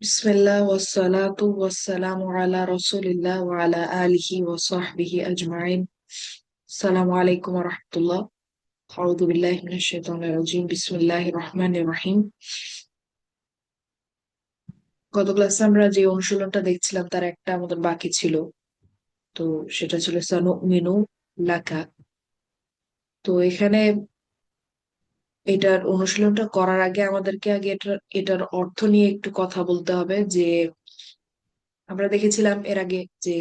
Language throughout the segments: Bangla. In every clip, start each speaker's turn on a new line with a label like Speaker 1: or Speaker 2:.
Speaker 1: বিসমিল্লাহ ওয়াসসালাতু ওয়াসসালামু আলা রাসূলিল্লাহ ওয়া আলা আলিহি ওয়া সাহবিহি আজমাইন। আসসালামু আলাইকুম ওয়া রাহমাতুল্লাহ। আউযু বিল্লাহি মিনাশ শাইতানির রাজিম। বিসমিল্লাহির রহমানির রহিম। গত ক্লাসে আমরা যে অনুশীলনটা দেখছিলাম তার একটা আমাদের বাকি ছিল। তো সেটা ছিল সানুমিনু লাকা। তো এখানে এটার অনুশীলনটা করার আগে আমাদেরকে আগে এটার অর্থ নিয়ে একটু কথা বলতে হবে যে আমরা দেখেছিলাম এর আগে যে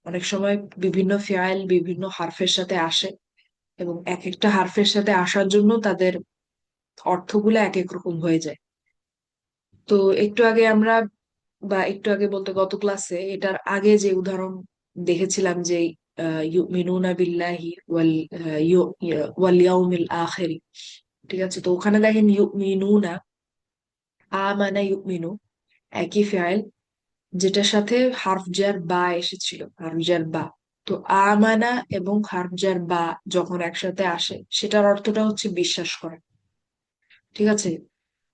Speaker 1: অনেক সময় বিভিন্ন ফিআইল বিভিন্ন হারফের সাথে আসে এবং এক একটা হারফের সাথে আসার জন্য তাদের অর্থগুলো এক এক রকম হয়ে যায়। তো একটু আগে আমরা একটু আগে বলতে গত ক্লাসে এটার আগে যে উদাহরণ দেখেছিলাম যে ইউমিনুনা বিল্লাহি ওয়াল ইয়াউমিল আখিরি। ঠিক আছে, তো ওখানে দেখেন ইউমিনুনা, আমানা ইউমিনু একই ফিআইল যেটার সাথে হারফ বা এসেছিল, হারফ বা। তো আমানা এবং হারফ বা যখন একসাথে আসে সেটার অর্থটা হচ্ছে বিশ্বাস করা। ঠিক আছে,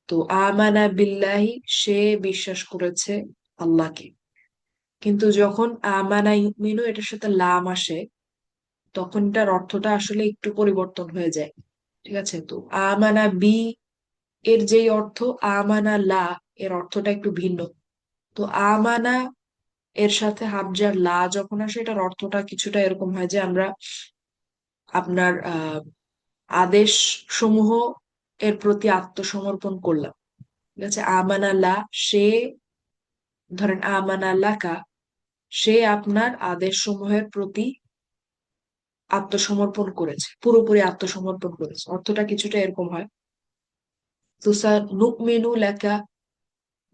Speaker 1: তো আমানা বিল্লাহি সে বিশ্বাস করেছে আল্লাহকে। কিন্তু যখন আমানা ইউমিনু এটার সাথে লাম আসে তখন এটার অর্থটা আসলে একটু পরিবর্তন হয়ে যায়। ঠিক আছে, তো আমানা বি এর যেই অর্থ, আমানা লা এর অর্থটা একটু ভিন্ন। তো আমানা এর সাথে হামজার লা যখন আসে এটার অর্থটা কিছুটা এরকম হয় যে আমরা আপনার আদেশ সমূহ এর প্রতি আত্মসমর্পণ করলাম। ঠিক আছে, আমানা লা সে, ধরেন আমানা লাকা সে আপনার আদেশ সমূহের প্রতি আত্মসমর্পণ করেছে, পুরোপুরি আত্মসমর্পণ করেছে, অর্থটা কিছুটা এরকম হয়। তুসা নুকমিনু লেকা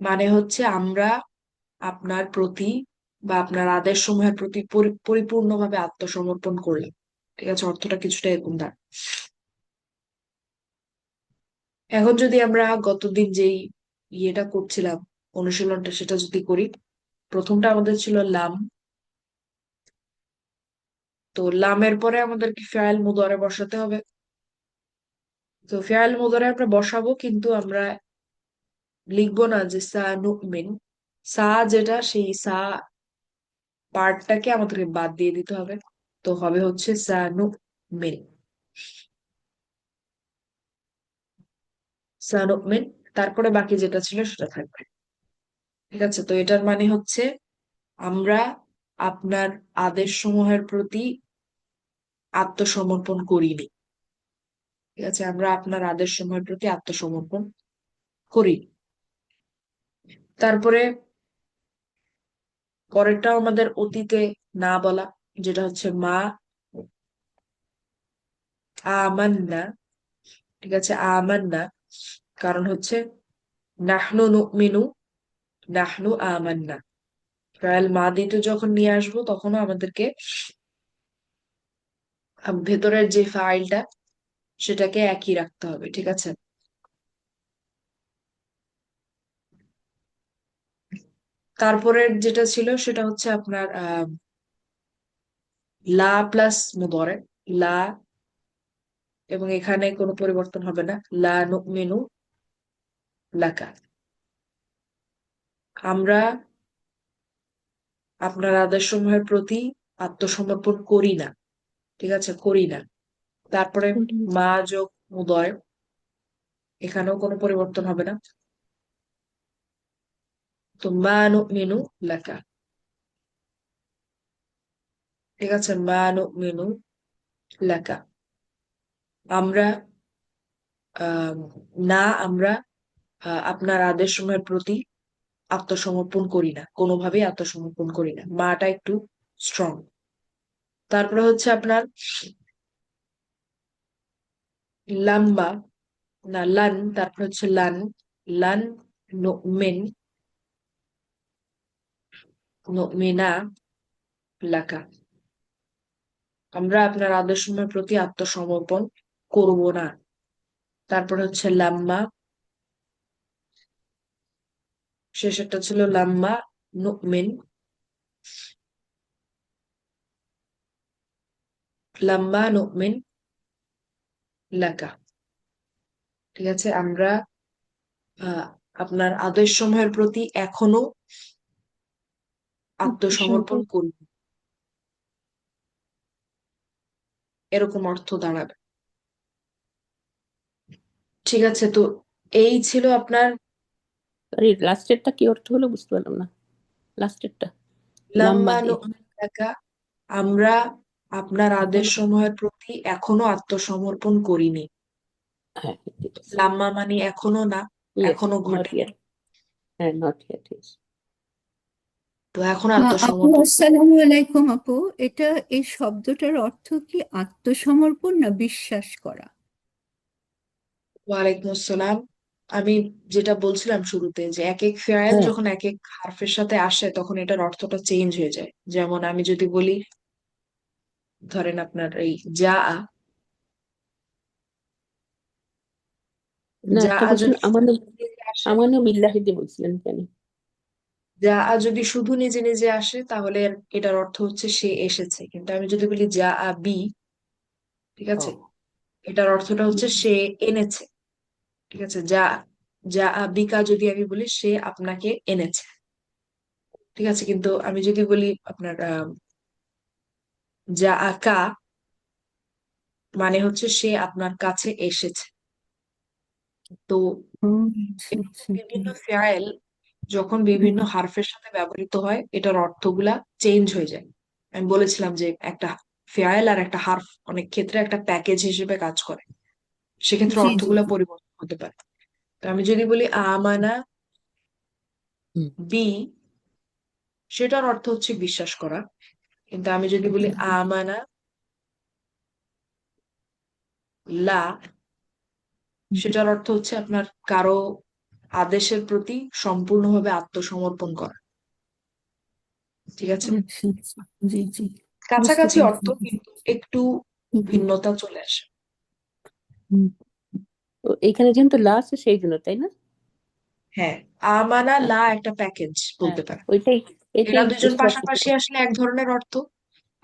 Speaker 1: মানে হচ্ছে আমরা আপনার প্রতি বা আপনার আদেশ সমূহের প্রতি পরিপূর্ণভাবে আত্মসমর্পণ করলাম। ঠিক আছে, অর্থটা কিছুটা এরকম দাঁড়ায়। এখন যদি আমরা গতদিন যেই ইয়েটা করছিলাম, অনুশীলনটা, সেটা যদি করি, প্রথমটা আমাদের ছিল লাম। তো লামের পরে আমাদেরকে ফেয়াল মুদরে বসাতে হবে। তো ফেয়াল মুদরে আমরা বসাবো কিন্তু আমরা লিখবো না যে সা নুমিন। সা যেটা, সেই সা পার্টটাকে আমাদেরকে বাদ দিয়ে দিতে হবে। তো হবে হচ্ছে সা নুমিন, সা নুমিন। তারপরে বাকি যেটা ছিল সেটা থাকবে। ঠিক আছে, তো এটার মানে হচ্ছে আমরা আপনার আদেশ সমূহের প্রতি আত্মসমর্পণ করিনি। ঠিক আছে, আমরা আপনার আদেশ সমূহের প্রতি আত্মসমর্পণ করি। তারপরে পরেরটাও আমাদের অতীতে না বলা, যেটা হচ্ছে মা আমান্না। ঠিক আছে, আমান্না, কারণ হচ্ছে নাহনু নুমিনু, নাহনু আমান্না। ট্রায়াল মাদিতে যখন নিয়ে আসবো তখনও আমাদেরকে ভেতরের যে ফাইলটা সেটাকে একই রাখতে হবে। ঠিক আছে, তারপরের যেটা ছিল সেটা হচ্ছে আপনার লা প্লাস মুদরে, লা, এবং এখানে কোনো পরিবর্তন হবে না, লা নুমিনু লাকা। আমরা আপনার আদেশসমূহের প্রতি আত্মসমর্পণ করি না। ঠিক আছে, করি না। তারপরে মা যোগ উদয়, এখানেও কোনো পরিবর্তন হবে না। তো মা নুমিনু লাকা। ঠিক আছে, মা নুমিনু লাকা। আমরা আহ না, আমরা আপনার আদেশসমূহের প্রতি আত্মসমর্পণ করি না, কোনোভাবেই আত্মসমর্পণ করি না। মাটা একটু স্ট্রং। তারপরে হচ্ছে আপনার লাম্বা, না লান, তারপর হচ্ছে লান, লান মেন, মেনা লাকা। আমরা আপনার আদর্শের প্রতি আত্মসমর্পণ করব না। তারপর হচ্ছে লাম্মা, শেষেরটা ছিল লাম্মা নুমিন, লাম্মা নুমিন লাকা। ঠিক আছে, আমরা আপনার আদেশসমূহের প্রতি এখনো আত্মসমর্পণ
Speaker 2: আত্মসমর্পণ।
Speaker 1: করুন, এরকম অর্থ দাঁড়াবে। ঠিক আছে, তো এই ছিল আপনার
Speaker 2: সরি, লাস্টেরটা কি অর্থ হলো বুঝতে পারলাম না। লাস্টেরটা লাম্বা
Speaker 1: লাম্মা
Speaker 2: দিয়ে।
Speaker 1: নু'মিনুলাকা, আমরা আপনার
Speaker 2: এখনো।
Speaker 1: আদেশসমূহের প্রতি এখনো আত্মসমর্পণ করিনি।
Speaker 2: হ্যাঁ, ঠিক আছে।
Speaker 1: লাম্মা মানে এখনো না,
Speaker 2: ইয়েস,
Speaker 1: এখনো
Speaker 2: নট
Speaker 1: ঘটেনি,
Speaker 2: ইয়েট। হ্যাঁ, নট ইয়েট, ইয়েস।
Speaker 1: তো এখনো
Speaker 3: আপু,
Speaker 1: আত্মসমর্পণ।
Speaker 3: আসসালামু আলাইকুম আপু। এটা, এই শব্দটার অর্থ কি আত্মসমর্পণ না বিশ্বাস করা?
Speaker 1: ওয়ালাইকুম আসসালাম। আমি যেটা বলছিলাম শুরুতে, যে এক এক ফেয়াল
Speaker 2: হ্যাঁ।
Speaker 1: যখন এক এক হারফের সাথে আসে তখন এটার অর্থটা চেঞ্জ হয়ে যায়। যেমন আমি যদি বলি, ধরেন আপনার এই যা আ,
Speaker 2: না,
Speaker 1: যা
Speaker 2: এটা
Speaker 1: আ
Speaker 2: বলছেন
Speaker 1: যদি শুধু
Speaker 2: আমানু।
Speaker 1: নিজে নিজে আসে,
Speaker 2: আমানু বিল্লাহি দিয়ে বলছিলেন কেন?
Speaker 1: যা আ যদি শুধু নিজে নিজে আসে তাহলে এটার অর্থ হচ্ছে সে এসেছে। কিন্তু আমি যদি বলি যা আ বি, ঠিক
Speaker 2: ও।
Speaker 1: আছে, এটার অর্থটা হচ্ছে সে এনেছে। ঠিক আছে, যা যা আ বিকা যদি আমি বলি সে আপনাকে এনেছে। ঠিক আছে, কিন্তু আমি যদি বলি আপনার যা আ কা, মানে হচ্ছে সে আপনার কাছে এসেছে। তো
Speaker 3: ও, আচ্ছা
Speaker 1: এরকম
Speaker 3: আচ্ছা।
Speaker 1: বিভিন্ন ফেয়াল যখন বিভিন্ন হারফের সাথে ব্যবহৃত হয় এটার অর্থগুলা চেঞ্জ হয়ে যায়। আমি বলেছিলাম যে একটা ফেয়াল আর একটা হারফ অনেক ক্ষেত্রে একটা প্যাকেজ হিসেবে কাজ করে, সেক্ষেত্রে
Speaker 3: জি জি
Speaker 1: অর্থগুলা
Speaker 3: জি।
Speaker 1: পরিবর্তন হতে পারে। তো আমি যদি বলি আমানা
Speaker 2: হুম।
Speaker 1: বি, সেটার অর্থ হচ্ছে বিশ্বাস করা। কিন্তু আমি যদি বলি আমানা লা, সেটার অর্থ হচ্ছে আপনার কারো আদেশের প্রতি সম্পূর্ণভাবে আত্মসমর্পণ করা। ঠিক আছে,
Speaker 3: আচ্ছা আচ্ছা। জি জি। বুঝতে
Speaker 1: কাছাকাছি
Speaker 3: পেরেছি।
Speaker 1: অর্থ, কিন্তু একটু
Speaker 3: হুম, হুম,
Speaker 1: ভিন্নতা চলে আসে।
Speaker 3: হুম।
Speaker 2: তো এইখানে যেহেতু লা আছে সেই জন্য, তাই না?
Speaker 1: হ্যাঁ, আমানা লা
Speaker 2: আচ্ছা।
Speaker 1: একটা প্যাকেজ
Speaker 2: হ্যাঁ,
Speaker 1: বলতে পারে।
Speaker 2: ওইটাই।
Speaker 1: এরা
Speaker 2: এটাই
Speaker 1: দুজন
Speaker 2: বুঝতে পারতেছি
Speaker 1: পাশাপাশি
Speaker 2: না।
Speaker 1: আসলে এক ধরনের অর্থ,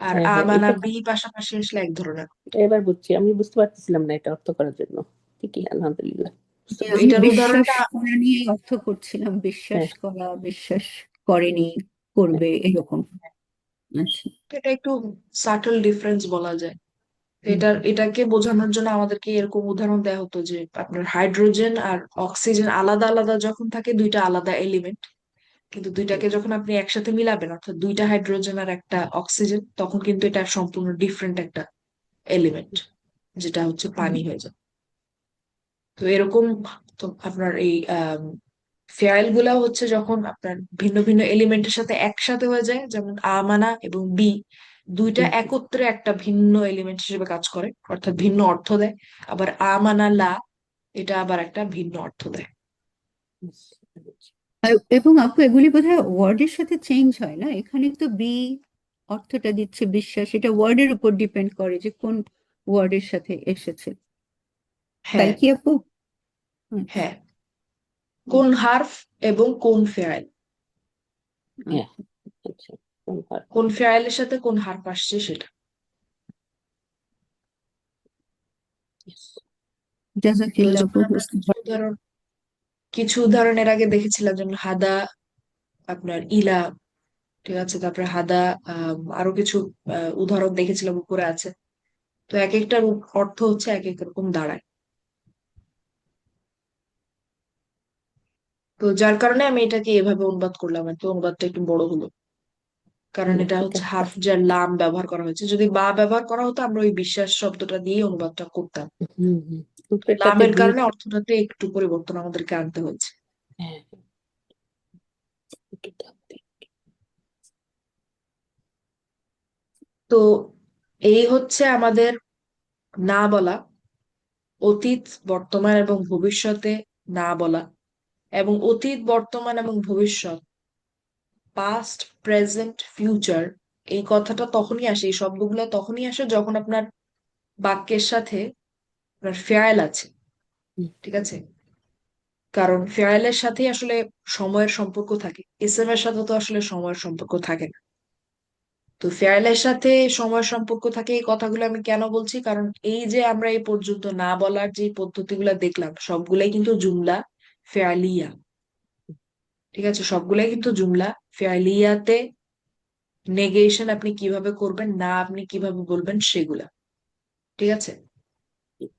Speaker 1: আর
Speaker 2: হ্যাঁ হ্যাঁ,
Speaker 1: আমানা
Speaker 2: এটা
Speaker 1: বি পাশাপাশি আসলে এক ধরনের।
Speaker 2: এবার বুঝছি। আমি বুঝতে পারতেছিলাম না এটা অর্থ করার জন্য। ঠিকই, আলহামদুলিল্লাহ বুঝতে
Speaker 3: যে
Speaker 1: তো
Speaker 3: আমি
Speaker 2: পারছি।
Speaker 1: এটার
Speaker 3: বিশ্বাস
Speaker 1: উদাহরণটা,
Speaker 3: করা নিয়ে অর্থ করছিলাম, বিশ্বাস
Speaker 2: হ্যাঁ
Speaker 3: করা, বিশ্বাস করেনি,
Speaker 2: হ্যাঁ।
Speaker 3: করবে, এরকম। আচ্ছা।
Speaker 1: এটা একটু সাটল ডিফারেন্স বলা যায়। তো
Speaker 3: হুম,
Speaker 1: এটাকে বোঝানোর জন্য আমাদেরকে এরকম উদাহরণ দেওয়া হতো যে আপনার হাইড্রোজেন আর অক্সিজেন আলাদা আলাদা যখন থাকে, দুইটা আলাদা এলিমেন্ট, কিন্তু দুইটাকে
Speaker 2: yes,
Speaker 1: যখন আপনি একসাথে মিলাবেন, অর্থাৎ দুইটা হাইড্রোজেন আর একটা অক্সিজেন, তখন কিন্তু এটা সম্পূর্ণ ডিফারেন্ট একটা এলিমেন্ট, যেটা হচ্ছে
Speaker 3: হুম,
Speaker 1: পানি হয়ে যায়। তো এরকম, তো আপনার এই ফেয়াইল গুলা হচ্ছে যখন আপনার ভিন্ন ভিন্ন এলিমেন্টের সাথে একসাথে হয়ে যায়, যেমন আমানা এবং বি, দুইটা
Speaker 2: হুম,
Speaker 1: একত্রে একটা ভিন্ন এলিমেন্ট হিসেবে কাজ করে, অর্থাৎ ভিন্ন অর্থ দেয়। আবার আমানা লা, এটা আবার একটা ভিন্ন অর্থ দেয়।
Speaker 2: yes, বুঝছি।
Speaker 3: এবং আপু, এগুলি বোধহয় ওয়ার্ডের সাথে চেঞ্জ হয় না? এখানে তো বি অর্থটা দিচ্ছে বিশ্বাস, এটা ওয়ার্ডের উপর ডিপেন্ড করে যে কোন ওয়ার্ডের সাথে এসেছে। তাই
Speaker 1: হ্যাঁ,
Speaker 3: কি আপু? আচ্ছা
Speaker 1: হ্যাঁ, কোন হার্ফ এবং কোন ফেয়াইল,
Speaker 2: হ্যাঁ,
Speaker 3: আচ্ছা।
Speaker 2: আচ্ছা। কোন part?
Speaker 1: কোন ফেয়াইলের সাথে কোন হার্ফ আসছে সেটা।
Speaker 2: Yes,
Speaker 1: তো
Speaker 3: জাজাকিল্লাহ আপু,
Speaker 1: যেমন আমরা
Speaker 3: বুঝতে পারছি।
Speaker 1: কিছু উদাহরণের আগে দেখেছিলাম, যেমন হাদা, আপনার ইলা, ঠিক আছে, তারপরে হাদা, আরো কিছু উদাহরণ দেখেছিলাম উপরে আছে। তো এক একটার অর্থ হচ্ছে এক এক রকম দাঁড়ায়। তো যার কারণে আমি এটাকে এভাবে অনুবাদ করলাম আর কি, অনুবাদটা একটু বড় হলো, কারণ
Speaker 2: না
Speaker 1: এটা
Speaker 2: ঠিক
Speaker 1: হচ্ছে
Speaker 2: আছে।
Speaker 1: হার্ফ যার লাম ব্যবহার করা হয়েছে। যদি বা ব্যবহার করা হতো আমরা ওই বিশ্বাস শব্দটা দিয়ে অনুবাদটা করতাম।
Speaker 2: হুম হুম,
Speaker 1: তো
Speaker 2: উপরেরটাতে
Speaker 1: লামের
Speaker 2: বি।
Speaker 1: কারণে অর্থটাতে একটু পরিবর্তন আমাদেরকে আনতে হয়েছে।
Speaker 2: হ্যাঁ, কিতাব থেকে।
Speaker 1: তো এই হচ্ছে আমাদের না বলা, অতীত, বর্তমান এবং ভবিষ্যতে না বলা, এবং অতীত, বর্তমান এবং ভবিষ্যৎ, পাস্ট, প্রেজেন্ট, ফিউচার, এই কথাটা তখনই আসে, এই শব্দগুলো তখনই আসে যখন আপনার বাক্যের সাথে আপনার ফেয়াল আছে।
Speaker 2: হুম,
Speaker 1: ঠিক আছে, কারণ ফেয়ালের সাথে আসলে সময়ের সম্পর্ক থাকে, এস এম এর সাথে তো আসলে সময়ের সম্পর্ক থাকে না। তো ফেয়ালের সাথে সময়ের সম্পর্ক থাকে, এই কথাগুলো আমি কেন বলছি, কারণ এই যে আমরা এই পর্যন্ত না বলার যে পদ্ধতিগুলো দেখলাম সবগুলাই কিন্তু জুমলা ফেয়ালিয়া। ঠিক আছে, সবগুলাই কিন্তু জুমলা। ফেআলিয়াতে নেগেশন আপনি কিভাবে করবেন, না আপনি কিভাবে বলবেন, সেগুলা। ঠিক আছে,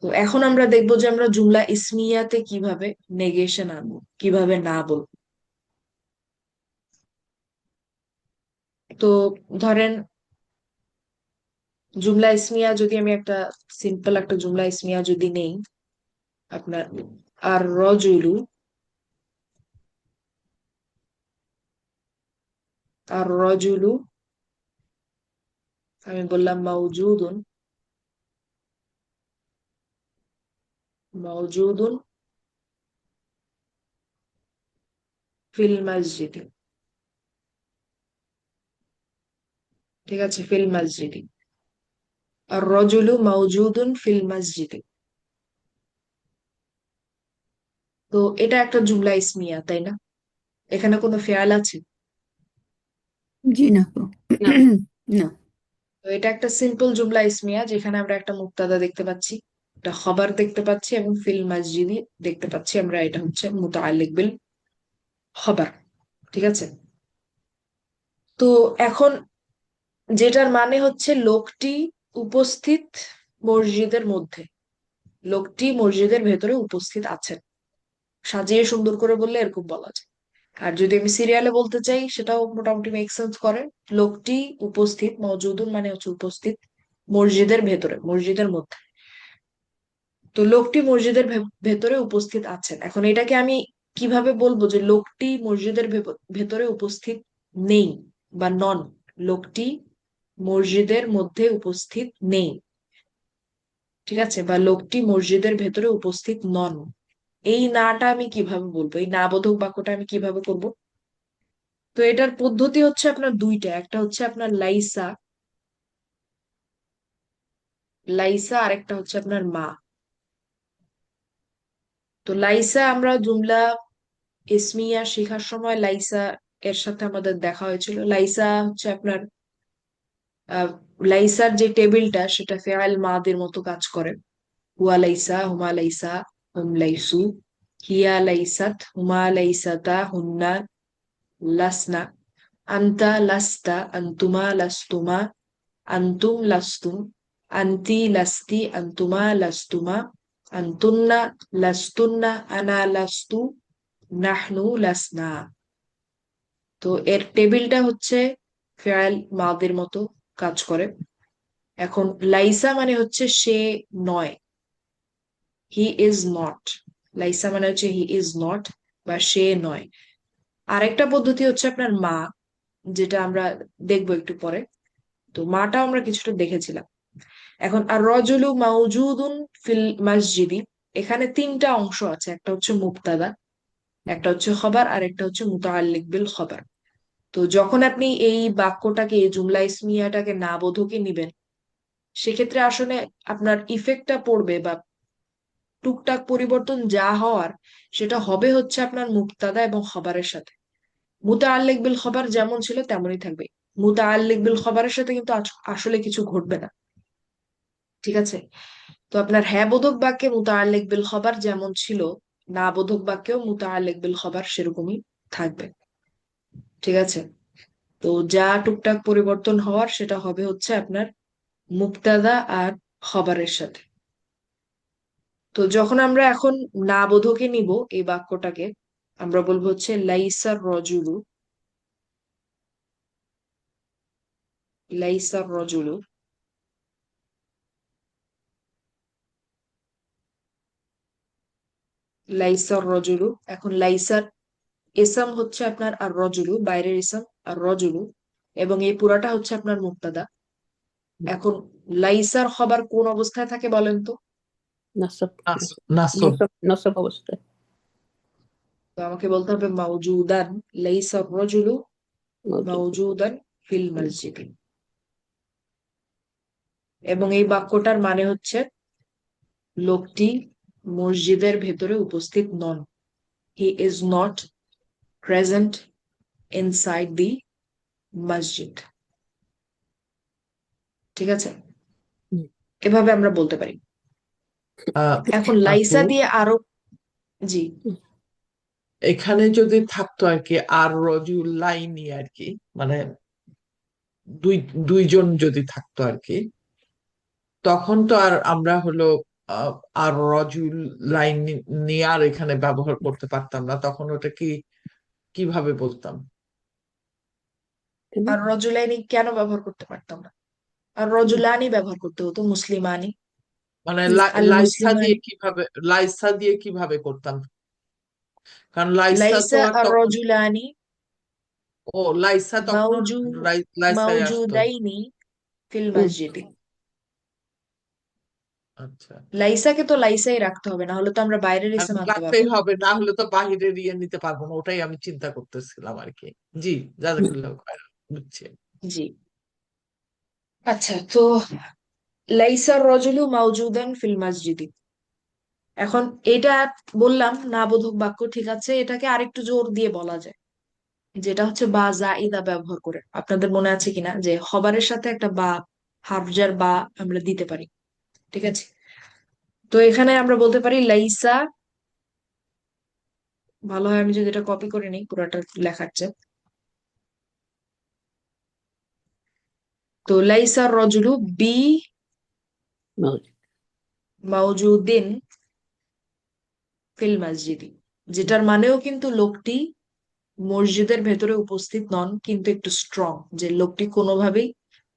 Speaker 1: তো এখন আমরা দেখবো যে আমরা জুমলা ইসমিয়াতে কিভাবে নেগেশন আনবো, কিভাবে না বলবো। তো ধরেন জুমলা ইসমিয়া যদি আমি একটা সিম্পল একটা জুমলা ইসমিয়া যদি নেই, আপনার আর রজুলু, আর রজুলু, আমি বললাম মাউজুদুন, মাউজুদুন ফিল মসজিদ। ঠিক আছে, ফিল মসজিদ, আর রজুলু মাউজুদুন ফিল মসজিদ। তো এটা একটা জুমলা ইসমিয়া, তাই না? এখানে কোনো ফেয়াল আছে?
Speaker 3: জি না তো।
Speaker 2: না।
Speaker 3: না।
Speaker 1: তো এটা একটা সিম্পল জুমলা ইসমিয়া, যেখানে আমরা একটা মুক্তাদা দেখতে পাচ্ছি, একটা খবর দেখতে পাচ্ছি, এবং ফিল মসজিদি দেখতে পাচ্ছি আমরা। এটা হচ্ছে মুতাআল্লিক বিল খবর। ঠিক আছে, তো এখন যেটার মানে হচ্ছে লোকটি উপস্থিত মসজিদের মধ্যে, লোকটি মসজিদের ভেতরে উপস্থিত আছেন। সাজিয়ে সুন্দর করে বললে এরকম বলা যায়। আর যদি আমি সিরিয়ালে বলতে চাই, সেটাও মোটামুটি মেক সেন্স করে। লোকটি উপস্থিত, মওজুদুন মানে হচ্ছে উপস্থিত মসজিদের ভেতরে, মসজিদের মধ্যে। তো লোকটি মসজিদের ভেতরে উপস্থিত আছেন। এখন এটাকে আমি কিভাবে বলবো যে লোকটি মসজিদের ভেতরে উপস্থিত নেই বা নন, লোকটি মসজিদের মধ্যে উপস্থিত নেই। ঠিক আছে, বা লোকটি মসজিদের ভেতরে উপস্থিত নন। এই নাটা আমি কিভাবে বলবো, এই না বোধক বাক্যটা আমি কিভাবে করব? তো এটার পদ্ধতি হচ্ছে আপনার দুইটা। একটা হচ্ছে আপনার লাইসা, লাইসা, আরেকটা হচ্ছে আপনার মা। তো লাইসা আমরা জুমলা ইসমিয়া শেখার সময় লাইসা এর সাথে আমাদের দেখা হয়েছিল। লাইসা হচ্ছে আপনার আহ, লাইসার যে টেবিলটা, সেটা ফেআল মাদের মতো কাজ করে। হুয়া লাইসা, হুমা লাইসা, হুম লাইসু, হিয়া লাইসাত, হুমা লাইসাতা, হুন্না লাসনা, আন্তা লাস্তা, আন্তুমা লাস্তুমা, আন্তুম লাস্তুম, আন্তি লাস্তি, আন্তুমা লাস্তুমা, আন্তুন্না লাস্তুন্না, আনা লাস্তু, নাহনু লাসনা। তো এর টেবিলটা হচ্ছে ফেআল মাদের মতো কাজ করে। এখন লাইসা মানে হচ্ছে সে নয়, হি ইজ নট। লাইসা মানে হচ্ছে হি ইজ নট বা সে নয়। আরেকটা পদ্ধতি হচ্ছে আপনার মা, যেটা আমরা দেখবো একটু পরে। তো মাটা আমরা কিছুটা দেখেছিলাম। এখন আর রজুলু মাউজুদুন ফিল মসজিদি, এখানে তিনটা অংশ আছে। একটা হচ্ছে মুবতাদা, একটা হচ্ছে খবর, আর একটা হচ্ছে মুতাআল্লিক বিল খবর। তো যখন আপনি এই বাক্যটাকে, এই জুমলা ইসমিয়াটাকে না বোধকে নিবেন, সেক্ষেত্রে আসলে আপনার ইফেক্টটা পড়বে বা টুকটাক পরিবর্তন যা হওয়ার, সেটা হবে হচ্ছে আপনার মুবতাদা এবং খবরের সাথে। মুতাআল্লিক বিল খবর যেমন ছিল তেমনই থাকবে। মুতাআল্লিক বিল খবরের সাথে কিন্তু আসলে কিছু ঘটবে না। ঠিক আছে, তো আপনার হ্যাঁ বোধক বাক্যে মুতাআল্লিক বিল খবর যেমন ছিল, না বোধক বাক্যেও মুতাআল্লিক বিল খবর সেরকমই থাকবে। ঠিক আছে, তো যা টুকটাক পরিবর্তন হওয়ার, সেটা হবে হচ্ছে আপনার মুবতাদা আর খবরের সাথে। তো যখন আমরা এখন না বোধকে নিব এই বাক্যটাকে, আমরা বলবো হচ্ছে লাইসার রজুলু, লাইসার রজুলু, লাইসার রজুলু। এখন লাইসার ইসম হচ্ছে আপনার আর রজুলু, বাইরের ইসম আর রজুলু, এবং এই পুরাটা হচ্ছে আপনার মুক্তাদা। এখন লাইসার খবর কোন অবস্থায় থাকে বলেন তো?
Speaker 2: নসব।
Speaker 4: নাসব।
Speaker 2: নসব নসব অবস্থায়।
Speaker 1: তো আমাকে বলতে হবে মাউজুদান, লাইসার রজুলু
Speaker 2: মওজুদ।
Speaker 1: মাউজুদান ফিল মসজিদ। এবং এই বাক্যটার মানে হচ্ছে লোকটি মসজিদের ভেতরে উপস্থিত নন, he is not present inside the masjid. ঠিক আছে,
Speaker 2: হুম।
Speaker 1: এভাবে আমরা বলতে পারি।
Speaker 4: আহ,
Speaker 1: এখন
Speaker 4: আপু
Speaker 1: লাইসা দিয়ে আরো, জি,
Speaker 4: এখানে যদি থাকতো আর কি আর রজুল লাইনি আর কি, মানে দুই দুইজন যদি থাকতো আর কি, তখন তো আর আমরা হলো আহ, আর রজুল লাইন নিয়ে আর এখানে ব্যবহার করতে পারতাম না, তখন ওটা কি কিভাবে বলতাম?
Speaker 2: কেন?
Speaker 1: আর রজুলাইনি কেন ব্যবহার করতে পারতাম না? আর রজুলানি ব্যবহার করতে হতো, মুসলিমানি।
Speaker 4: মানে
Speaker 1: আল
Speaker 4: লাইসা দিয়ে
Speaker 1: মুসলিমানি।
Speaker 4: কিভাবে, লাইসা দিয়ে কিভাবে করতাম? কারণ লাইসা তো
Speaker 1: লাইসা
Speaker 4: আর
Speaker 1: আর
Speaker 4: তখন,
Speaker 1: রজুলানি
Speaker 4: ও লাইসা তখনও
Speaker 1: মাউজু
Speaker 4: লাইসায় আসতো।
Speaker 1: মাউজুদাইনি ফিল
Speaker 2: হুম।
Speaker 1: মসজিদে।
Speaker 4: আচ্ছা,
Speaker 1: লাইসাকে তো লাইসাই রাখতে হবে, না হলে তো আমরা বাইরের
Speaker 4: আর
Speaker 1: ইসে মানতে পারবো
Speaker 4: রাখতেই
Speaker 1: না।
Speaker 4: হবে, না হলে তো বাহিরের ইয়ে নিতে পারবো না, ওটাই আমি চিন্তা করতেছিলাম আর কি। জি,
Speaker 2: হুম।
Speaker 4: জাজাকাল্লাহ খাইরান, বুঝছি।
Speaker 1: জি। আচ্ছা, তো লাইসা রজুলু মাউজুদান ফিল মসজিদি। এখন এটা বললাম না বোধক বাক্য, ঠিক আছে, এটাকে আরেকটু জোর দিয়ে বলা যায়, যেটা হচ্ছে বা জাইদা ব্যবহার করে। আপনাদের মনে আছে কিনা যে খবরের সাথে একটা বা, হাফজার বা আমরা দিতে পারি, ঠিক আছে? তো এখানে আমরা বলতে পারি লাইসা, ভালো হয় আমি যদি এটা কপি করে নিই পুরোটা লেখাচ্ছে। তো লাইসা রজুলু বি
Speaker 2: মৌজুদ।
Speaker 1: মাউজুদিন ফিল মসজিদি, যেটার মানেও কিন্তু লোকটি মসজিদের ভেতরে উপস্থিত নন, কিন্তু একটু স্ট্রং, যে লোকটি কোনোভাবেই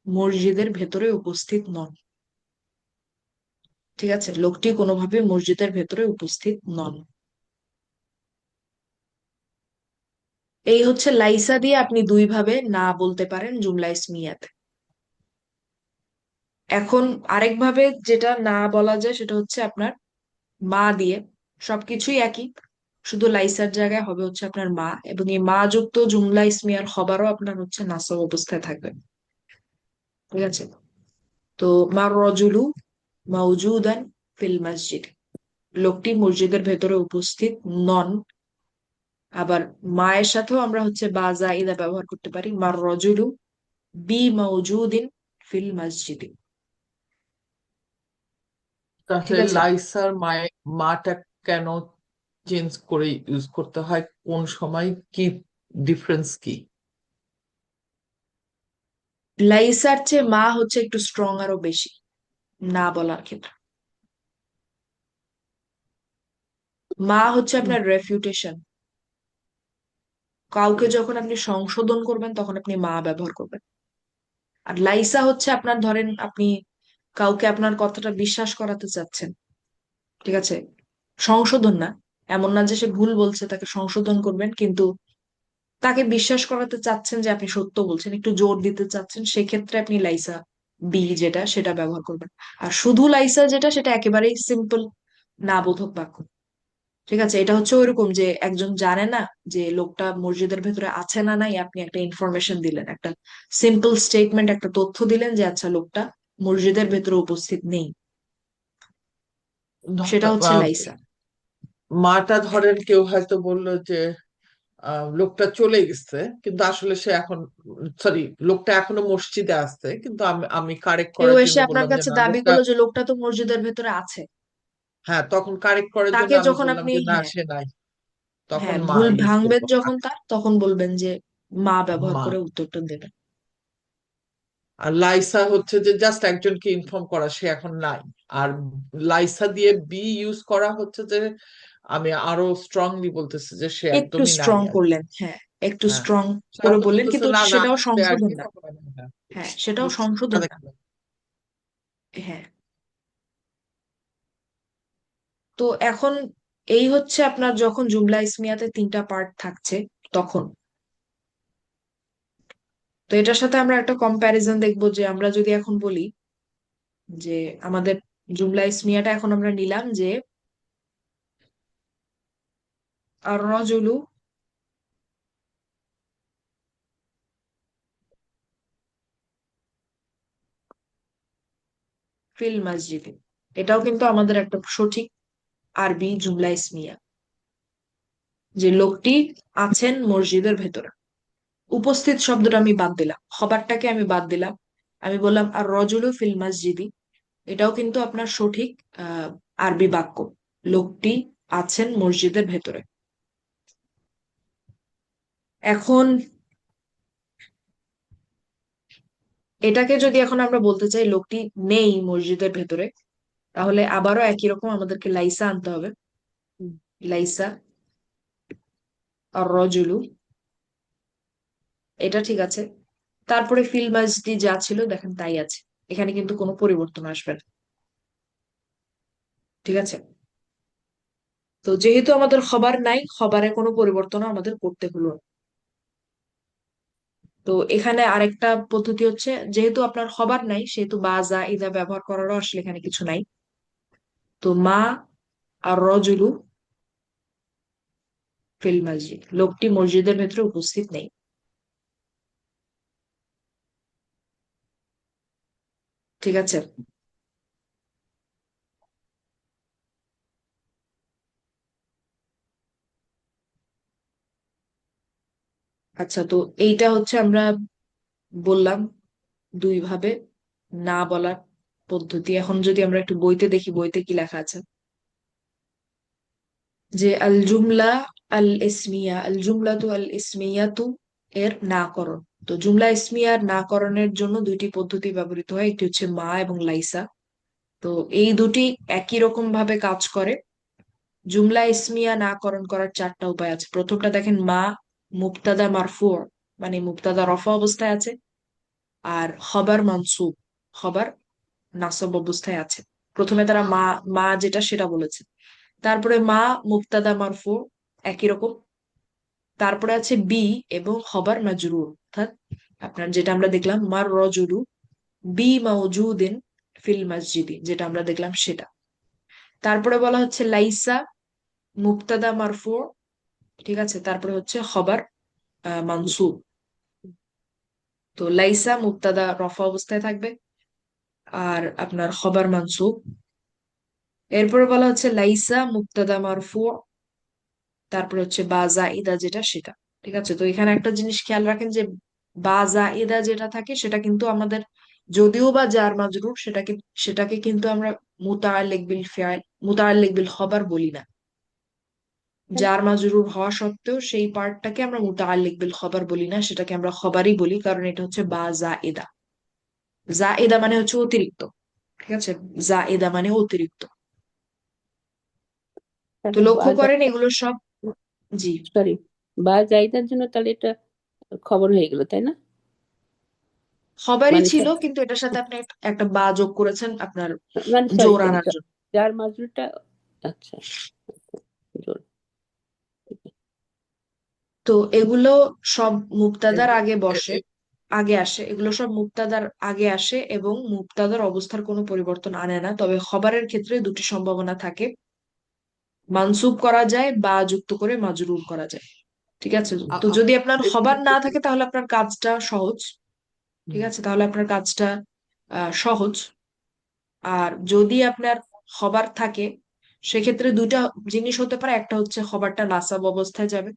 Speaker 1: মসজিদের ভেতরে উপস্থিত নন। ঠিক আছে, লোকটি কোনোভাবে মসজিদের ভেতরে উপস্থিত নন। এই হচ্ছে লাইসা দিয়ে আপনি দুই ভাবে না বলতে পারেন জুমলা ইসমিয়াতে। এখন আরেকভাবে যেটা না বলা যায় সেটা হচ্ছে আপনার মা দিয়ে। সবকিছুই একই, শুধু লাইসার জায়গায় হবে হচ্ছে আপনার মা, এবং এই মা যুক্ত জুমলা ইসমিয়ার খবরও আপনার হচ্ছে নাসব অবস্থায় থাকবে। ঠিক আছে? তো মা রজুলু মাউজুদান ফিল মসজিদ, লোকটি মসজিদের ভেতরে উপস্থিত নন। আবার মায়ের সাথেও আমরা হচ্ছে বা জাইদা ব্যবহার করতে পারি, মার রজুলু বি মাউজুদিন ফিল মসজিদি। ঠিক
Speaker 4: তাহলে
Speaker 1: আছে?
Speaker 4: লাইসার মায়ে মাটা কেন চেঞ্জ করে ইউজ করতে হয়, কোন সময়, কি ডিফারেন্স কি?
Speaker 1: লাইসার চেয়ে মা হচ্ছে একটু স্ট্রং আরো বেশি না বলার ক্ষেত্রে। মা হচ্ছে
Speaker 2: হুম।
Speaker 1: আপনার রেফিউটেশন, কাউকে যখন আপনি সংশোধন করবেন তখন আপনি মা ব্যবহার করবেন। আর লাইসা হচ্ছে আপনার, ধরেন আপনি কাউকে আপনার কথাটা বিশ্বাস করাতে চাচ্ছেন, ঠিক আছে, সংশোধন না, এমন না যে সে ভুল বলছে তাকে সংশোধন করবেন, কিন্তু তাকে বিশ্বাস করাতে চাচ্ছেন যে আপনি সত্য বলছেন, একটু জোর দিতে চাচ্ছেন, সেক্ষেত্রে আপনি লাইসা বি যেটা সেটা ব্যবহার করবেন। আর শুধু লাইসা যেটা, সেটা একেবারেই সিম্পল না বোধক বাক্য। ঠিক আছে, এটা হচ্ছে ওইরকম যে একজন জানে না যে লোকটা মসজিদের ভেতরে আছে না নাই, আপনি একটা ইনফরমেশন দিলেন, একটা সিম্পল স্টেটমেন্ট, একটা তথ্য দিলেন যে আচ্ছা লোকটা মসজিদের ভেতরে উপস্থিত নেই, সেটা হচ্ছে
Speaker 4: আহ,
Speaker 1: লাইসা।
Speaker 4: মাটা ধরেন কেউ হয়তো বললো যে লোকটা চলে গেছে, কিন্তু আসলে সে এখন, সরি, লোকটা এখনো মসজিদে আছে, কিন্তু আমি আমি কারেক্ট
Speaker 1: কেউ
Speaker 4: করার জন্য
Speaker 1: এসে আপনার
Speaker 4: বললাম যে
Speaker 1: কাছে
Speaker 4: না,
Speaker 1: দাবি
Speaker 4: লোকটা,
Speaker 1: করলো যে লোকটা তো মসজিদের ভেতরে আছে,
Speaker 4: হ্যাঁ, তখন কারেক্ট করার জন্য
Speaker 1: তাকে
Speaker 4: আমি
Speaker 1: যখন
Speaker 4: বললাম
Speaker 1: আপনি,
Speaker 4: যে না,
Speaker 1: হ্যাঁ,
Speaker 4: সে নাই, তখন
Speaker 1: হ্যাঁ,
Speaker 4: মা
Speaker 1: ভুল
Speaker 4: ইউজ
Speaker 1: ভাঙবেন
Speaker 4: করবো।
Speaker 1: যখন তার, তখন বলবেন যে মা ব্যবহার
Speaker 4: মা।
Speaker 1: করে উত্তরটা দেবেন।
Speaker 4: আর লাইসা হচ্ছে যে জাস্ট একজনকে ইনফর্ম করা সে এখন নাই। আর লাইসা দিয়ে বি ইউজ করা হচ্ছে যে আমি আরো স্ট্রংলি বলতেছি যে সে
Speaker 1: একটু
Speaker 4: একদমই নাই
Speaker 1: স্ট্রং
Speaker 4: আর কি।
Speaker 1: করলেন, হ্যাঁ, একটু
Speaker 4: হ্যাঁ,
Speaker 1: স্ট্রং
Speaker 4: সে
Speaker 1: করে
Speaker 4: হয়তো
Speaker 1: বললেন,
Speaker 4: বলতেছে
Speaker 1: কিন্তু
Speaker 4: না না
Speaker 1: সেটাও
Speaker 4: আসবে আর
Speaker 1: সংশোধন
Speaker 4: কি,
Speaker 1: না।
Speaker 4: তখন আমি, হ্যাঁ,
Speaker 1: হ্যাঁ, সেটাও
Speaker 4: বুঝছি,
Speaker 1: সংশোধন না।
Speaker 4: জাজাকাল্লাহ।
Speaker 1: হ্যাঁ। তো এখন এই হচ্ছে আপনার যখন জুমলা ইসমিয়াতে তিনটা পার্ট থাকছে তখন। তো এটার সাথে আমরা একটা কম্প্যারিজন দেখবো, যে আমরা যদি এখন বলি যে আমাদের জুমলা ইসমিয়াটা এখন আমরা নিলাম যে আর রজুলু ফিল মসজিদে, এটাও কিন্তু আমাদের একটা সঠিক আরবি জুমলা ইসমিয়া, যে লোকটি আছেন মসজিদের ভেতরে। উপস্থিত শব্দটা আমি বাদ দিলাম, খবরটাকে আমি বাদ দিলাম, আমি বললাম আর রজুলু ফিল মসজিদি, এটাও কিন্তু আপনার সঠিক আরবি বাক্য, লোকটি আছেন মসজিদের ভেতরে। এখন এটাকে যদি এখন আমরা বলতে চাই লোকটি নেই মসজিদের ভেতরে, তাহলে আবারও একই রকম আমাদেরকে লাইসা আনতে হবে। লাইসা আর রজুলু, এটা ঠিক আছে। তারপরে ফিল মাজদি যা ছিল দেখেন তাই আছে, এখানে কিন্তু কোনো পরিবর্তন আসবে না। ঠিক আছে, তো যেহেতু আমাদের খবর নাই, খবরে কোনো পরিবর্তন আমাদের করতে হলো না। তো এখানে আরেকটা পদ্ধতি হচ্ছে, যেহেতু আপনার খবর নাই সেহেতু বা যা ইদা ব্যবহার করারও আসলে এখানে কিছু নাই। তো মা আর রজুলু ফিল মসজিদ, লোকটি মসজিদের ভেতরে উপস্থিত নেই। ঠিক আছে, আচ্ছা, তো এইটা হচ্ছে আমরা বললাম দুই ভাবে না বলার পদ্ধতি। এখন যদি আমরা একটু বইতে দেখি, বইতে কি লেখা আছে, যে আল জুমলা আল ইসমিয়া, আল জুমলাতু আল ইসমিয়াতু এর নাকরণ। তো জুমলা ইসমিয়ার নাকরণের জন্য দুইটি পদ্ধতি ব্যবহৃত হয়, একটি হচ্ছে মা এবং লাইসা। তো এই দুটি একই রকম ভাবে কাজ করে। জুমলা ইসমিয়া নাকরণ করার চারটা উপায় আছে। প্রথমটা দেখেন, মা মুবতাদা মারফু, মানে মুবতাদা রফা অবস্থায় আছে, আর খবর মানসুব, খবর নাসব অবস্থায় আছে। প্রথমে তারা মা মা যেটা সেটা বলেছে, তারপরে মা মুবতাদা মারফু একই রকম, তারপরে আছে বি এবং খবর মাজরুর, অর্থাৎ আপনার যেটা আমরা দেখলাম মার রজুলু বি মাউজুদিন ফিল মসজিদি, যেটা আমরা দেখলাম সেটা। তারপরে বলা হচ্ছে লাইসা মুবতাদা মারফু, ঠিক আছে, তারপরে হচ্ছে খবর মানসুব। তো লাইসা মুবতাদা রফা অবস্থায় থাকবে, আর আপনার খবর মানসুব। এরপরে বলা হচ্ছে লাইসা মুবতাদা মারফু, তারপরে হচ্ছে বা জাইদা যেটা সেটা। ঠিক আছে, তো এখানে একটা জিনিস খেয়াল রাখেন যে বা জাইদা যেটা থাকে সেটা কিন্তু আমাদের, যদিও বা জার মাজরুর, সেটাকে কিন্তু আমরা মুতাআল্লিক বিল ফিআল, মুতাআল্লিক বিল খবর বলি না। জার মাজরুর হওয়া সত্ত্বেও সেই পার্টটাকে আমরা মুতাআল্লিক বিল খবর বলি না, সেটাকে আমরা খবরই বলি, কারণ এটা হচ্ছে বা জাইদা। জাইদা মানে হচ্ছে অতিরিক্ত। ঠিক আছে, জাইদা মানে অতিরিক্ত। তো
Speaker 2: তাহলে বা
Speaker 1: লক্ষ্য করেন এগুলো সব, জি,
Speaker 2: সরি, বা জাইদার জন্য তাহলে এটা খবর হয়ে গেল, তাই না?
Speaker 1: খবরই
Speaker 2: মানে
Speaker 1: ছিল, কিন্তু এটার সাথে আপনি একটা বা যোগ করেছেন আপনার
Speaker 2: মানে সরি
Speaker 1: জোর
Speaker 2: সরি,
Speaker 1: আনার জন্য।
Speaker 2: যার মাজরুরটা, আচ্ছা, জোর।
Speaker 1: তো এগুলো সব মুবতাদার
Speaker 4: এ-
Speaker 1: আগে
Speaker 4: এ-
Speaker 1: বসে,
Speaker 4: এ-
Speaker 1: আগে আসে, এগুলো সব মুবতাদার আগে আসে এবং মুবতাদার অবস্থার কোনো পরিবর্তন আনে না। তবে খবরের ক্ষেত্রে দুটি সম্ভাবনা থাকে, মানসুব করা যায় বা যুক্ত করে মাজরুর করা যায়। ঠিক আছে,
Speaker 4: আ-
Speaker 1: তো
Speaker 4: আ-
Speaker 1: যদি আপনার
Speaker 4: একটু
Speaker 1: খবর না থাকে তাহলে আপনার কাজটা সহজ। ঠিক
Speaker 4: হুম,
Speaker 1: আছে, তাহলে আপনার কাজটা সহজ। আর যদি আপনার খবর থাকে, সেক্ষেত্রে দুইটা জিনিস হতে পারে, একটা হচ্ছে খবরটা নাসাব অবস্থায় যাবে,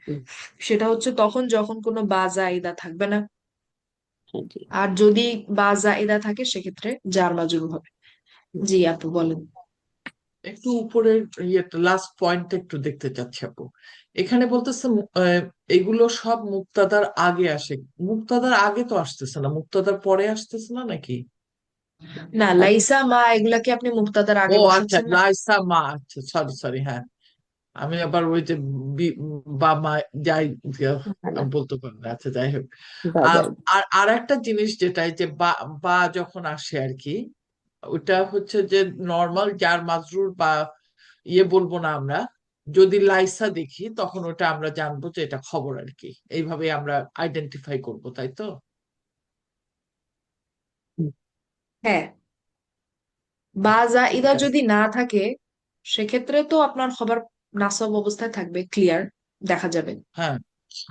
Speaker 2: হুম,
Speaker 1: সেটা হচ্ছে তখন যখন কোনো বা জাইদা থাকবে না।
Speaker 2: হ্যাঁ, জি।
Speaker 1: আর যদি বা জাইদা থাকে সেক্ষেত্রে জার মাজরুর হবে।
Speaker 2: হুম,
Speaker 1: জি আপু বলেন।
Speaker 4: একটু উপরের ইয়েটা লাস্ট পয়েন্টটা একটু দেখতে চাচ্ছি আপু। এখানে বলতেছে এগুলো সব মুক্তাদার আগে আসে। মুক্তাদার আগে তো আসতেছে না, মুক্তাদার পরে আসতেছে না নাকি?
Speaker 1: না,
Speaker 2: আগে
Speaker 1: লাইসা মা এগুলাকে আপনি মুক্তাদার
Speaker 4: ও
Speaker 1: আগে
Speaker 4: আচ্ছা,
Speaker 1: বসাচ্ছেন না।
Speaker 4: লাইসা মা, আচ্ছা, সরি সরি, হ্যাঁ। আমি আবার ওই যে বা মা যাই,
Speaker 2: না, না,
Speaker 4: আমি বলতে পারি না, আচ্ছা যাই হোক।
Speaker 2: বা
Speaker 4: আর
Speaker 2: জাইদা।
Speaker 4: আর আর একটা জিনিস যেটা, এই যে বা বা যখন আসে আর কি, ওটা হচ্ছে যে নর্মাল যার মাজরুর বা ইয়ে বলবো না আমরা, যদি লাইসা দেখি তখন ওটা আমরা জানবো যে এটা খবর আর কি, এইভাবে আমরা আইডেন্টিফাই করব, তাই তো?
Speaker 2: হুম,
Speaker 1: হ্যাঁ, বা
Speaker 4: ঠিক
Speaker 1: জাইদা
Speaker 4: আছে,
Speaker 1: যদি না থাকে সেক্ষেত্রে তো আপনার খবর নাসব অবস্থায় থাকবে, ক্লিয়ার, দেখা যাবে।
Speaker 4: হ্যাঁ।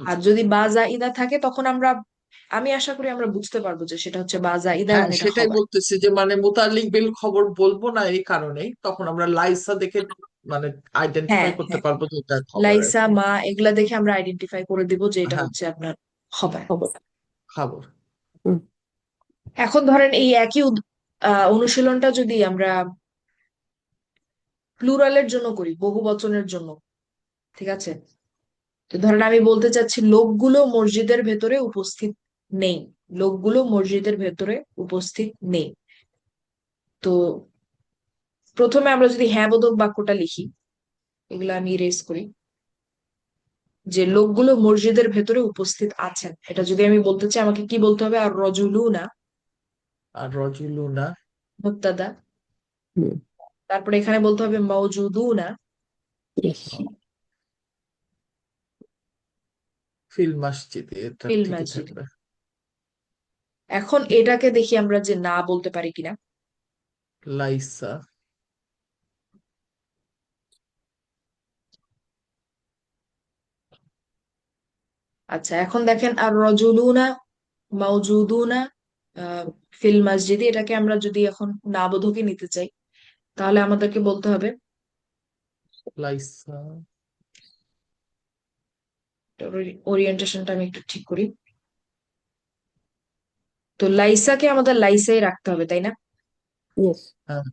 Speaker 1: আর যদি বা জাইদা থাকে তখন আমরা, আমি আশা করি আমরা বুঝতে পারবো যে সেটা হচ্ছে বা জাইদা
Speaker 4: হ্যাঁ
Speaker 1: এবং এটা
Speaker 4: সেটাই
Speaker 1: খবর।
Speaker 4: বলতেছি যে মানে মুতাল্লিক বিল খবর বলবো না এই কারণেই, তখন আমরা লাইসা দেখে মানে
Speaker 1: হ্যাঁ
Speaker 4: আইডেন্টিফাই করতে
Speaker 1: হ্যাঁ,
Speaker 4: পারবো যে এটা খবর আর
Speaker 1: লাইসা
Speaker 4: কি।
Speaker 1: মা এগুলা দেখে আমরা আইডেন্টিফাই করে দিব যে এটা
Speaker 4: হ্যাঁ,
Speaker 1: হচ্ছে আপনার খবর।
Speaker 2: খবর।
Speaker 4: খবর।
Speaker 2: হুম,
Speaker 1: এখন ধরেন এই একই অনুশীলনটা যদি আমরা প্লুরালের জন্য করি, বহু বচনের জন্য, ঠিক আছে, তো ধরেন আমি বলতে চাচ্ছি লোকগুলো মসজিদের ভেতরে উপস্থিত নেই, লোকগুলো মসজিদের ভেতরে উপস্থিত নেই। তো প্রথমে আমরা যদি হ্যাঁ বোধক বাক্যটা লিখি, এগুলো আমি ইরেজ করি, যে লোকগুলো মসজিদের ভেতরে উপস্থিত আছেন, এটা যদি আমি বলতে চাই আমাকে কি বলতে হবে? আর রজুলুনা
Speaker 4: আর রজুলুনা
Speaker 1: মুবতাদা,
Speaker 2: হুম,
Speaker 1: তারপরে এখানে বলতে হবে মাওজুদুনা
Speaker 2: yes,
Speaker 4: ফিল মসজিদে, এটা
Speaker 1: ফিল
Speaker 4: ঠিকই
Speaker 1: মসজিদ।
Speaker 4: থাকবে।
Speaker 1: এখন এটাকে দেখি আমরা যে না বলতে পারি কিনা।
Speaker 4: লাইসা
Speaker 1: আচ্ছা, এখন দেখেন আর রজুলুনা মাওজুদুনা ফিল মসজিদে, এটাকে আমরা যদি এখন না বোধকে নিতে চাই, তাহলে আমাদেরকে বলতে হবে,
Speaker 4: লাইসা
Speaker 1: ওরিয়েন্টেশনটা আমি একটু ঠিক করি। তো লাইসাকে আমাদের লাইসাই রাখতে হবে, তাই না?
Speaker 2: yes,
Speaker 4: হ্যাঁ,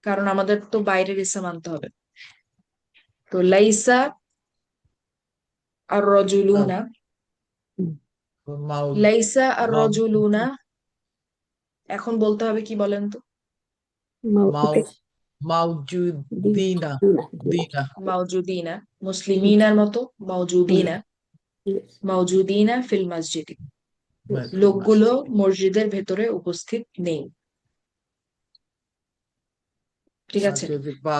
Speaker 1: কারণ আমাদের তো বাইরের ইসম আনতে হবে। তো লাইসা আর রজুলুনা,
Speaker 2: হুম,
Speaker 4: মাউ
Speaker 1: লাইসা আর
Speaker 4: মাউ
Speaker 1: রজুলুনা, এখন বলতে হবে কি বলেন তো?
Speaker 4: মাউ
Speaker 2: ওকে,
Speaker 4: মাউজুদিনা
Speaker 2: দিনা,
Speaker 4: দিনা
Speaker 1: মাওজুদিনা, মুসলিমিনার মতো মাওজুদিনা,
Speaker 2: yes,
Speaker 1: মাওজুদিনা ফিল মসজিদি,
Speaker 2: yes,
Speaker 1: লোকগুলো মসজিদের ভেতরে উপস্থিত নেই। ঠিক
Speaker 4: আর
Speaker 1: আছে,
Speaker 4: যদি বা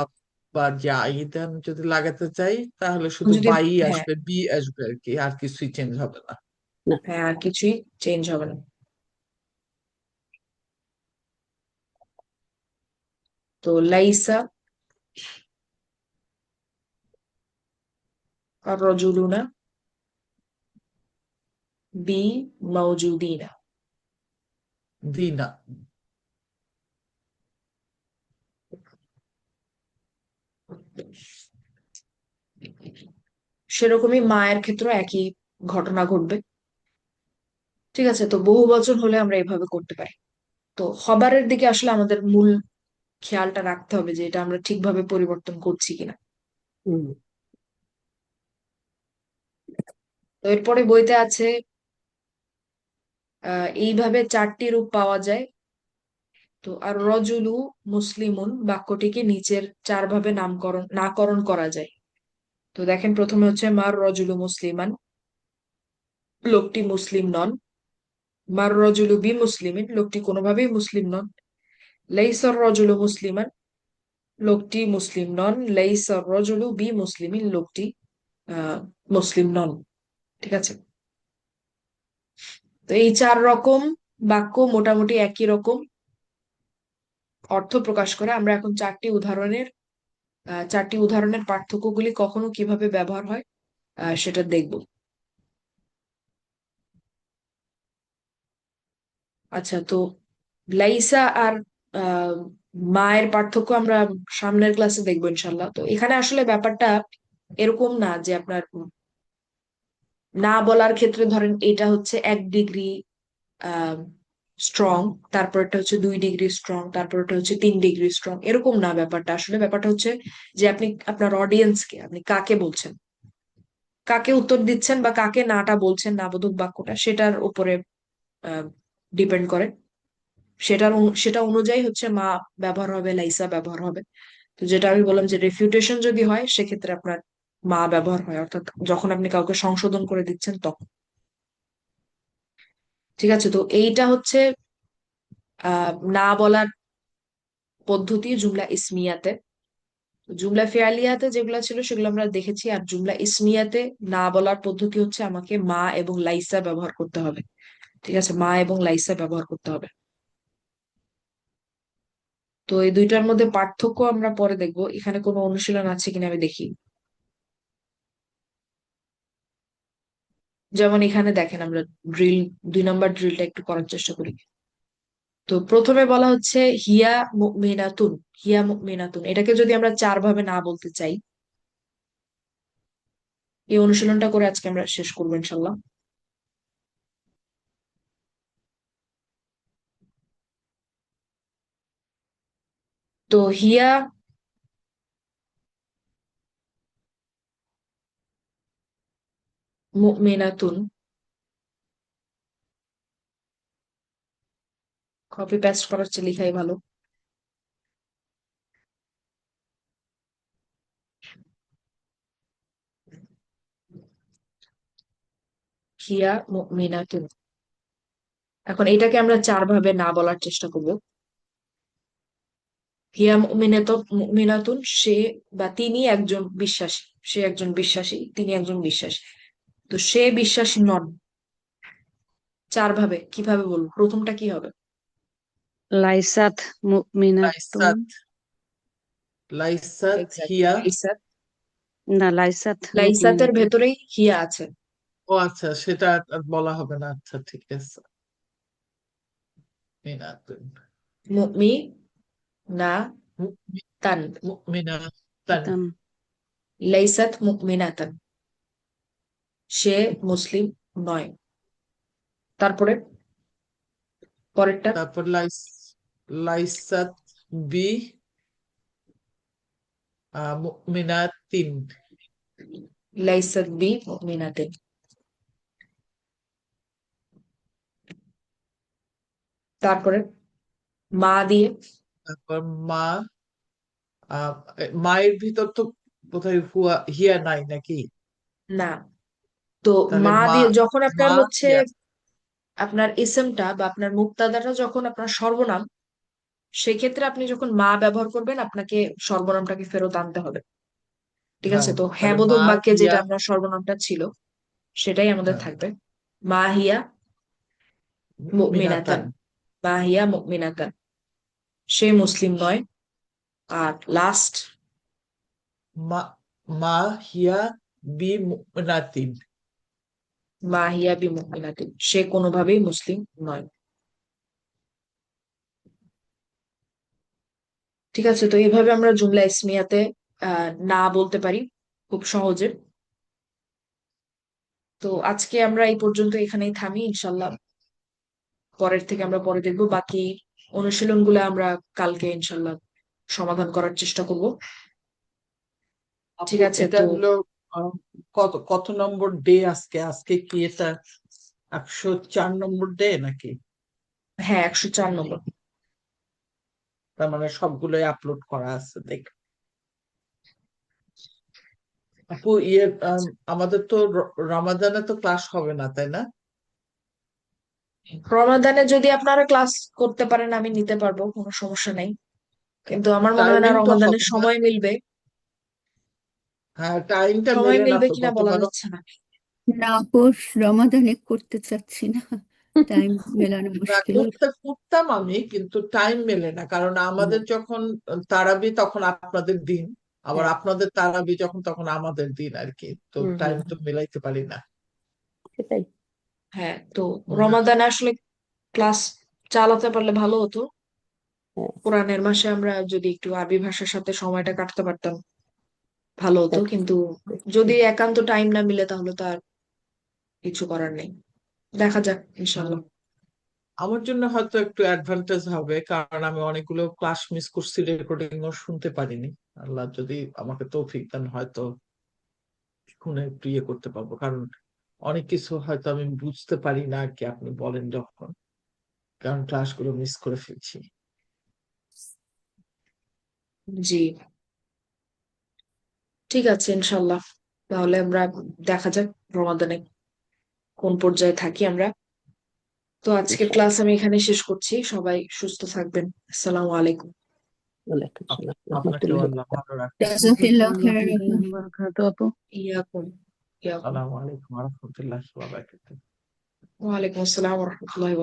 Speaker 4: বা জাইদান যদি লাগাতে চাই তাহলে শুধু
Speaker 1: যদি
Speaker 4: বাই
Speaker 1: হ্যাঁ,
Speaker 4: আসবে, বি আসবে আর কি, আর কিছুই চেঞ্জ হবে না।
Speaker 2: না,
Speaker 1: হ্যাঁ আর কিছুই চেঞ্জ হবে না। তো লাইসা আর রজুলুনা বি মাওজুদিনা।
Speaker 4: দিনা
Speaker 1: সেরকমই মায়ের ক্ষেত্রে একই ঘটনা ঘটবে। ঠিক আছে, তো বহু বচন হলে আমরা এভাবে করতে পারি। তো হবারের দিকে আসলে আমাদের মূল খেয়ালটা রাখতে হবে যে এটা আমরা ঠিকভাবে পরিবর্তন করছি কিনা।
Speaker 2: হুম,
Speaker 1: তো এরপরে বইতে আছে এইভাবে 4টি রূপ পাওয়া যায়। তো আর রজুলু মুসলিমুন বাক্যটিকে নিচের 4 ভাবে নাকরণ করা যায়। তো দেখেন, প্রথমে হচ্ছে মার রজুলু মুসলিমান, লোকটি মুসলিম নন। মার রজুলু বি মুসলিমিন, লোকটি কোনোভাবেই মুসলিম নন। লাইসার রজুলু মুসলিমান, লোকটি মুসলিম নন। লাইসার রজুলু বি মুসলিমিন, লোকটি আহ মুসলিম নন। ঠিক আছে, তো এই 4 রকম বাক্য মোটামুটি একই রকম অর্থ প্রকাশ করে। আমরা এখন 4টি উদাহরণের পার্থক্যগুলি কখনো কিভাবে ব্যবহার হয় সেটা দেখব। আচ্ছা, তো লাইসা আর আহ, মায়ের পার্থক্য আমরা সামনের ক্লাসে দেখবো ইনশাল্লাহ। তো এখানে আসলে ব্যাপারটা এরকম না যে আপনার না বলার ক্ষেত্রে ধরেন এটা হচ্ছে 1 ডিগ্রি স্ট্রং, তারপরটা হচ্ছে 2 ডিগ্রি স্ট্রং, তারপরটা হচ্ছে 3 ডিগ্রি স্ট্রং, এরকম না ব্যাপারটা। আসলে ব্যাপারটা হচ্ছে যে আপনি আপনার অডিয়েন্সকে, আপনি কাকে বলছেন, কাকে উত্তর দিচ্ছেন বা কাকে নাটা বলছেন, না বোধক বাক্যটা, সেটার উপরে ডিপেন্ড করে। সেটা অনুযায়ী হচ্ছে মা ব্যবহার হবে, লাইসা ব্যবহার হবে। তো যেটা আমি বললাম যে রেফিউটেশন যদি হয় সেক্ষেত্রে আপনার মা ব্যবহার হয়, অর্থাৎ যখন আপনি কাউকে সংশোধন করে দিচ্ছেন তখন। ঠিক আছে, তো এইটা হচ্ছে না বলার পদ্ধতি জুমলা ইসমিয়াতে। জুমলা ফেয়ালিয়াতে যেগুলো ছিল সেগুলো আমরা দেখেছি, আর জুমলা ইসমিয়াতে না বলার পদ্ধতি হচ্ছে আমাকে মা এবং লাইসা ব্যবহার করতে হবে। ঠিক আছে, মা এবং লাইসা ব্যবহার করতে হবে। তো এই দুইটার মধ্যে পার্থক্য আমরা পরে দেখবো। এখানে কোনো অনুশীলন আছে কিনা আমি দেখি। যেমন এখানে দেখেন, আমরা ড্রিল 2 নম্বর ড্রিলটা একটু করার চেষ্টা করি। তো প্রথমে বলা হচ্ছে হিয়া মুমিনাতুন, হিয়া মুমিনাতুন, এটাকে যদি আমরা 4 ভাবে না বলতে চাই, এই অনুশীলনটা করে আজকে আমরা শেষ করবো ইনশাল্লাহ। তো হিয়া মুমিনাতুন, কপি পেস্ট করার চেয়ে লেখাই ভালো। হিয়া মুমিনাতুন। এখন এটাকে আমরা 4 ভাবে না বলার চেষ্টা করব। হিয়া মুমিনাতুন, সে বা তিনি একজন বিশ্বাসী, সে একজন বিশ্বাসী, তিনি একজন বিশ্বাসী। তো সে বিশ্বাসী নন, 4 ভাবে কিভাবে বলবো? প্রথমটা কি হবে?
Speaker 5: লাইসাত মুমিনাতুন।
Speaker 4: লাইসাত, লাইসাত
Speaker 1: এক্স্যাক্টলি,
Speaker 4: হিয়া।
Speaker 1: লাইসাত।
Speaker 5: না, লাইসাত
Speaker 1: লাইসাতের
Speaker 5: মুমিনাতুন।
Speaker 1: ভেতরেই হিয়া আছে।
Speaker 4: ও আচ্ছা, সেটা আর বলা হবে না। আচ্ছা ঠিক আছে। মিনাতুন,
Speaker 1: মুমিনাতান,
Speaker 4: মুমিনাতান,
Speaker 5: তান।
Speaker 1: লাইসাত মুমিনাতান, সে মুসলিম নয়। তারপরে পরেরটা,
Speaker 4: তারপর লাইসাত বি মুমিনাতিন,
Speaker 1: লাইসাত বি মুমিনাতিন। তারপরে মা দিয়ে,
Speaker 4: তারপর মা, মায়ের ভিতর তো বোধহয় হিয়া নাই নাকি?
Speaker 1: না। তো
Speaker 4: তাহলে
Speaker 1: মা
Speaker 4: মা,
Speaker 1: দিয়ে যখন আপনার
Speaker 4: মা
Speaker 1: হচ্ছে
Speaker 4: হিয়া।
Speaker 1: আপনার ইসমটা বা আপনার মুক্তাদাটা যখন আপনার সর্বনাম, সেক্ষেত্রে আপনি যখন মা ব্যবহার করবেন আপনাকে সর্বনামটাকে ফেরত আনতে হবে। ঠিক আছে?
Speaker 4: হ্যাঁ,
Speaker 1: তো হ্যাঁ
Speaker 4: তাহলে মা
Speaker 1: বোধক বাক্যে
Speaker 4: হিয়া।
Speaker 1: যেটা আপনার সর্বনামটা ছিল সেটাই আমাদের
Speaker 4: হ্যাঁ,
Speaker 1: থাকবে। মা হিয়া মুমিনাতান,
Speaker 4: মুমিনাতান,
Speaker 1: মা হিয়া মুমিনাতান, সে মুসলিম নয়। আর লাস্ট,
Speaker 4: মা মা হিয়া বি মুমিনাতিন।
Speaker 1: মা হিয়া বি মুমিনাতিন, সে কোনোভাবেই মুসলিম নয়। ঠিক আছে? তো এইভাবে আমরা জুমলা ইসমিয়াতে না বলতে পারি খুব সহজে। তো আজকে আমরা এই পর্যন্ত এখানেই থামি, ইনশাল্লাহ পরের থেকে আমরা পরে দেখবো। বাকি অনুশীলনগুলো আমরা কালকে ইনশাল্লাহ সমাধান করার চেষ্টা করব।
Speaker 4: আপু
Speaker 1: ঠিক আছে?
Speaker 4: এটা
Speaker 1: তো
Speaker 4: হলো আহ, কত কত নম্বর ডে আজকে? আজকে কি এটা 104 নম্বর ডে নাকি?
Speaker 1: হ্যাঁ, 104 নম্বর।
Speaker 4: তার মানে সবগুলোই আপলোড করা আছে, দেখ। আপু আমাদের তো রমাদানে তো ক্লাস হবে না, তাই না?
Speaker 1: রমাদানে যদি আপনারা ক্লাস করতে পারেন আমি নিতে পারবো, কোনো সমস্যা নেই। কিন্তু আমার মনে হয় না
Speaker 4: টাইমিং তো
Speaker 1: রমাদানের
Speaker 4: হবে না।
Speaker 1: সময় মিলবে।
Speaker 4: হ্যাঁ, টাইমটা
Speaker 1: সময়
Speaker 4: মেলে না
Speaker 1: মিলবে
Speaker 4: তো।
Speaker 1: কিনা বলা
Speaker 4: গতবারও
Speaker 1: যাচ্ছে না।
Speaker 3: না কোর্স রমাদানে করতে চাচ্ছি না, টাইম মেলানো
Speaker 4: না,
Speaker 3: মুশকিল।
Speaker 4: করতাম আমি, কিন্তু টাইম মেলে না। কারণ আমাদের যখন তারাবি তখন আপনাদের দিন, আবার
Speaker 2: হ্যাঁ।
Speaker 4: আপনাদের তারাবি যখন তখন আমাদের দিন আর কি। তো
Speaker 2: হুম,
Speaker 4: টাইম
Speaker 2: হুম,
Speaker 4: তো মেলাইতে পারি না।
Speaker 2: সেটাই।
Speaker 1: হ্যাঁ, তো
Speaker 4: না,
Speaker 1: রমাদানে আসলে ক্লাস চালাতে পারলে ভালো হতো।
Speaker 2: হ্যাঁ,
Speaker 1: কোরআনের মাসে আমরা যদি একটু আরবি ভাষার সাথে সময়টা কাটতে পারতাম ভালো হতো,
Speaker 2: হ্যাঁ,
Speaker 1: কিন্তু যদি একান্ত টাইম না মিলে তাহলে তো আর কিছু করার নেই। দেখা যাক ইনশাল্লাহ।
Speaker 4: আমার জন্য হয়তো একটু অ্যাডভান্টেজ হবে, কারণ আমি অনেকগুলো ক্লাস মিস করছি, রেকর্ডিংও শুনতে পারিনি। আল্লাহ যদি আমাকে তৌফিক দেন হয়তো শুনে একটু ইয়ে করতে পারবো। কারণ অনেক কিছু হয়তো আমি বুঝতে পারি না আর কি, আপনি বলেন যখন, কারণ ক্লাসগুলো মিস করে ফেলছি।
Speaker 1: জি, ঠিক আছে ইনশাল্লাহ। তাহলে আমরা দেখা যাক রমাদানে কোন পর্যায়ে থাকি আমরা। তো আজকের
Speaker 2: ইনশাআল্লাহ।
Speaker 1: ক্লাস আমি এখানে শেষ করছি। সবাই সুস্থ থাকবেন। আসসালামু আলাইকুম।
Speaker 2: ওয়ালাইকুম আসসালাম
Speaker 4: আপনাকেও
Speaker 2: রহমতুল্লাহ।
Speaker 4: আল্লাহ ভালো রাখুন।
Speaker 3: জাযাকাল্লাহ খাইরান।
Speaker 5: আপু।
Speaker 1: ইয়াকুম, ইয়াকুম।
Speaker 4: আসসালামু আলাইকুম ওয়া রাহমাতুল্লাহি ওয়া বারাকাতুহু।
Speaker 1: ওয়ালাইকুম আসসালাম ওয়া রাহমাতুল্লাহি